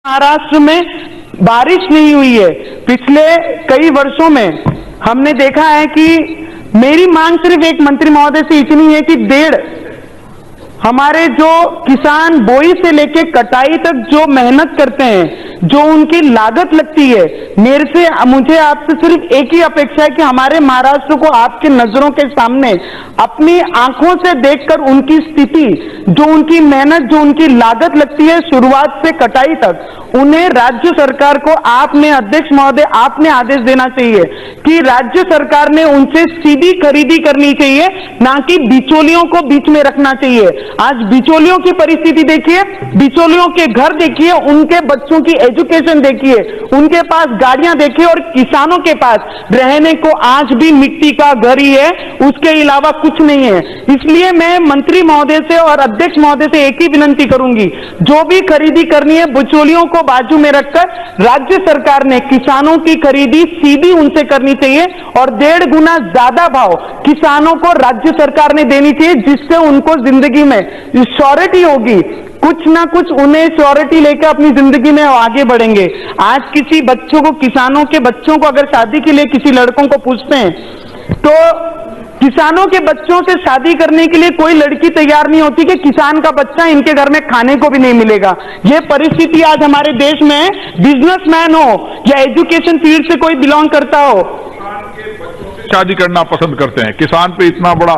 महाराष्ट्र में बारिश नहीं हुई है। पिछले कई वर्षों में हमने देखा है कि मेरी मांग सिर्फ एक मंत्री महोदय से इतनी है कि हमारे जो किसान बोई से लेके कटाई तक जो मेहनत करते हैं, जो उनकी लागत लगती है, मुझे आपसे सिर्फ एक ही अपेक्षा है कि हमारे महाराष्ट्र को आपके नजरों के सामने अपनी आंखों से देखकर उनकी स्थिति, जो उनकी मेहनत, जो उनकी लागत लगती है शुरुआत से कटाई तक, उन्हें राज्य सरकार को आपने, अध्यक्ष महोदय, आपने आदेश देना चाहिए कि राज्य सरकार ने उनसे सीधी खरीदी करनी चाहिए, ना कि बिचौलियों को बीच में रखना चाहिए। आज बिचौलियों की परिस्थिति देखिए, बिचौलियों के घर देखिए, उनके बच्चों की एजुकेशन देखिए, उनके पास गाड़ियां देखिए, और किसानों के पास रहने को आज भी मिट्टी का घर ही है, उसके अलावा कुछ नहीं है। इसलिए मैं मंत्री महोदय से और अध्यक्ष महोदय से एक ही विनंती करूंगी, जो भी खरीदी करनी है बिचौलियों को बाजू में रखकर राज्य सरकार ने किसानों की खरीदी सीधी उनसे करनी चाहिए, और 1.5 गुना ज्यादा भाव किसानों को राज्य सरकार ने देनी चाहिए, जिससे उनको जिंदगी में श्योरिटी होगी, कुछ ना कुछ उन्हें श्योरिटी लेकर अपनी जिंदगी में आगे बढ़ेंगे। आज किसी बच्चों को, किसानों के बच्चों को अगर शादी के लिए किसी लड़कों को पूछते हैं तो किसानों के बच्चों से शादी करने के लिए कोई लड़की तैयार नहीं होती कि किसान का बच्चा इनके घर में खाने को भी नहीं मिलेगा। यह परिस्थिति आज हमारे देश में है। बिजनेसमैन हो या एजुकेशन फील्ड से कोई बिलोंग करता हो, शादी करना पसंद करते हैं। किसान पे इतना बड़ा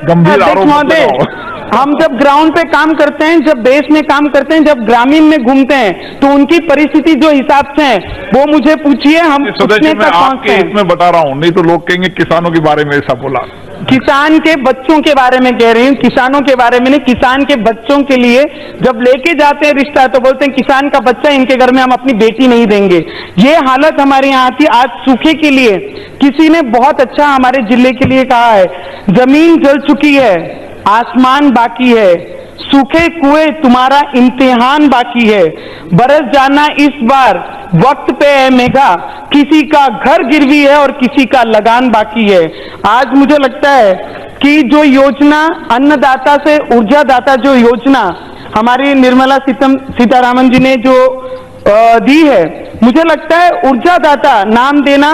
गंभीर आरोप। हम जब ग्राउंड पे काम करते हैं, जब देश में काम करते हैं, जब ग्रामीण में घूमते हैं, तो उनकी परिस्थिति जो हिसाब से है वो मुझे पूछिए, हम पूछने का आपके इसमें बता रहा हूं, नहीं तो लोग कहेंगे किसानों के बारे में ऐसा बोला। किसान के बच्चों के बारे में कह रही हूँ, किसानों के बारे में नहीं। किसान के बच्चों के लिए जब लेके जाते हैं रिश्ता तो बोलते हैं किसान का बच्चा, इनके घर में हम अपनी बेटी नहीं देंगे। ये हालत हमारे यहाँ थी। आज सूखे के लिए किसी ने बहुत अच्छा हमारे जिले के लिए कहा है, जमीन जल चुकी है, आसमान बाकी है, सूखे कुएं तुम्हारा इम्तिहान बाकी है, बरस जाना इस बार वक्त पे है मेघा, किसी का घर गिरवी है और किसी का लगान बाकी है। आज मुझे लगता है कि जो योजना अन्नदाता से ऊर्जादाता, जो योजना हमारी निर्मला सीतारामन जी ने जो दी है, मुझे लगता है ऊर्जादाता नाम देना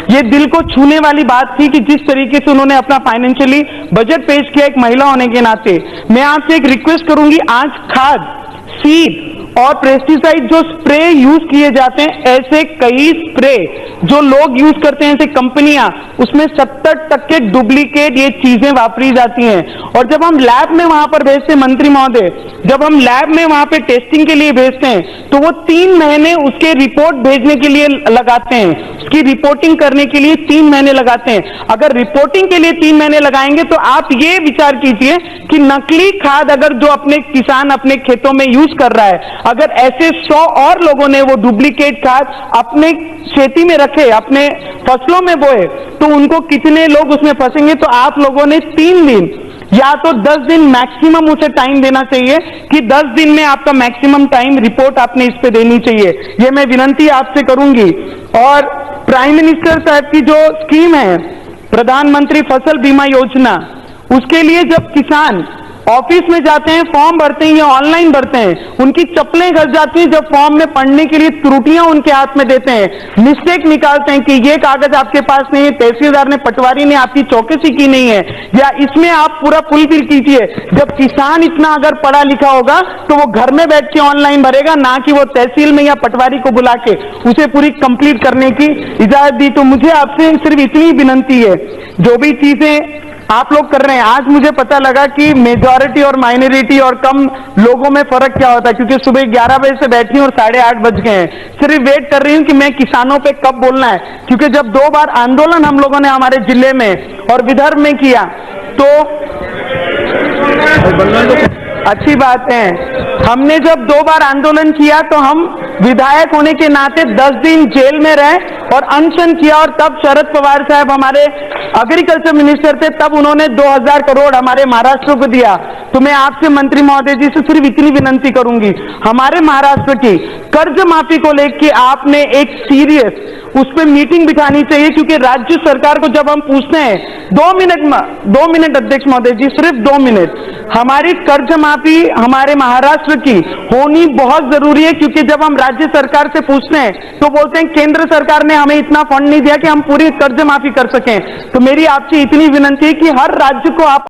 ये दिल को छूने वाली बात थी कि जिस तरीके से उन्होंने अपना फाइनेंशियली बजट पेश किया एक महिला होने के नाते। मैं आपसे एक रिक्वेस्ट करूंगी, आज खाद, सीड और पेस्टिसाइड जो स्प्रे यूज किए जाते हैं, ऐसे कई स्प्रे जो लोग यूज करते हैं, ऐसे कंपनियां, उसमें 70% डुप्लीकेट ये चीजें वापरी जाती हैं। और जब हम लैब में वहां पर भेजते हैं, मंत्री महोदय, जब हम लैब में वहां पे टेस्टिंग के लिए भेजते हैं तो वो 3 महीने उसके रिपोर्ट भेजने के लिए लगाते हैं, उसकी रिपोर्टिंग करने के लिए 3 महीने लगाते हैं। अगर रिपोर्टिंग के लिए 3 महीने लगाएंगे तो आप ये विचार कीजिए कि नकली खाद अगर जो अपने किसान अपने खेतों में यूज कर रहा है, अगर ऐसे 100 और लोगों ने वो डुप्लीकेट खाद अपने खेती में रखे, अपने फसलों में बोए, तो उनको कितने लोग उसमें फंसेंगे। तो आप लोगों ने 3 दिन या तो 10 दिन मैक्सिमम उसे टाइम देना चाहिए कि 10 दिन में आपका मैक्सिमम टाइम रिपोर्ट आपने इस पे देनी चाहिए। ये मैं विनंती आपसे करूंगी। और प्राइम मिनिस्टर साहब की जो स्कीम है, प्रधानमंत्री फसल बीमा योजना, उसके लिए जब किसान ऑफिस में जाते हैं, फॉर्म भरते हैं या ऑनलाइन भरते हैं, उनकी चप्पलें घस जाती हैं जब फॉर्म में पढ़ने के लिए त्रुटियां उनके हाथ में देते हैं, मिस्टेक निकालते हैं कि ये कागज आपके पास नहीं है, तहसीलदार ने, पटवारी ने आपकी चौकसी की नहीं है, या इसमें आप पूरा फुलफिल कीजिए। जब किसान इतना अगर पढ़ा लिखा होगा तो वो घर में बैठ के ऑनलाइन भरेगा, ना कि वो तहसील में या पटवारी को बुला के उसे पूरी कंप्लीट करने की इजाजत दी। तो मुझे आपसे सिर्फ इतनी विनंती है, जो भी चीजें आप लोग कर रहे हैं, आज मुझे पता लगा कि मेजॉरिटी और माइनॉरिटी और कम लोगों में फर्क क्या होता है, क्योंकि सुबह 11 बजे से बैठी हूं और 8:30 बज गए हैं। सिर्फ वेट कर रही हूं कि मैं किसानों पे कब बोलना है, क्योंकि जब 2 बार आंदोलन हम लोगों ने हमारे जिले में और विदर्भ में किया तो अच्छी बात है, हमने जब 2 बार आंदोलन किया तो हम विधायक होने के नाते 10 दिन जेल में रहे और अनशन किया, और तब शरद पवार साहब हमारे एग्रीकल्चर मिनिस्टर थे, तब उन्होंने 2000 करोड़ हमारे महाराष्ट्र को दिया। तो मैं आपसे मंत्री महोदय जी से सिर्फ इतनी विनंती करूंगी, हमारे महाराष्ट्र की कर्ज माफी को लेकर आपने एक सीरियस उस पर मीटिंग बिठानी चाहिए, क्योंकि राज्य सरकार को जब हम पूछते हैं 2 मिनट अध्यक्ष महोदय जी, सिर्फ 2 मिनट, हमारी कर्ज माफी हमारे महाराष्ट्र की होनी बहुत जरूरी है, क्योंकि जब हम राज्य सरकार से पूछते हैं तो बोलते हैं केंद्र सरकार ने हमें इतना फंड नहीं दिया कि हम पूरी कर्ज माफी कर सकें। तो मेरी आपसे इतनी विनती है कि हर राज्य को आप